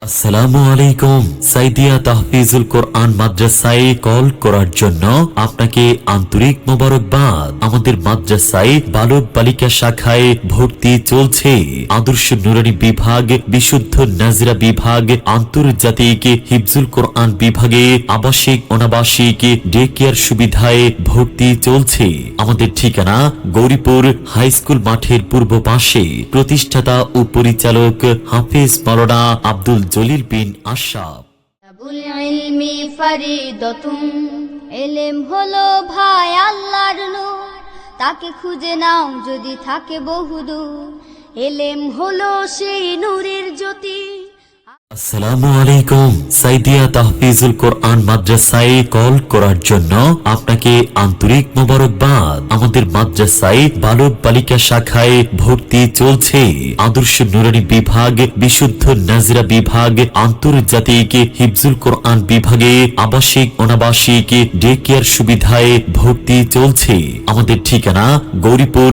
আসসালামু আলাইকুম। সাইদিয়া তাহফিজুল কোরআন মাদ্রাসায় কল করার জন্য আপনাকে আন্তরিক মোবারকবাদ। আমাদের মাদ্রাসায় বালক বালিকা শাখায় ভর্তি চলছে। আদর্শ নুরানি বিভাগ, বিশুদ্ধ নাজরা বিভাগ, আন্তর্জাতিক হিফজুল কোরআন বিভাগে আবাসিক অনাবাসিক ডে কেয়ার সুবিধায় ভর্তি চলছে। আমাদের ঠিকানা গৌরীপুর হাই স্কুল মাঠের পূর্ব পাশে। প্রতিষ্ঠাতা ও পরিচালক হাফেজ মাওলানা আব্দুল জলিল বিন আশরাফ। আবুল ইলমি ফরিদতুন, ইলম হলো ভাই আল্লাহর নূর, তাকে খুঁজে নাও যদি থাকে বহুদূর, ইলম হলো সেই নূরের জ্যোতি। আসসালামু আলাইকুম। সাইদিয়া তাহফিজুল কোরআন মাদ্রাসায় কল করার জন্য আপনাকে আন্তরিক মোবারকবাদ। আমাদের মাদ্রাসায় বালক বালিকা শাখায় ভর্তি চলছে। আদর্শ নুরানি বিভাগ, বিশুদ্ধ নাজরা বিভাগ, আন্তর্জাতিক হিফজুল কোরআন বিভাগে আবাসিক অনাবাসিক ডে কেয়ার সুবিধায় ভর্তি চলছে। আমাদের ঠিকানা গৌরীপুর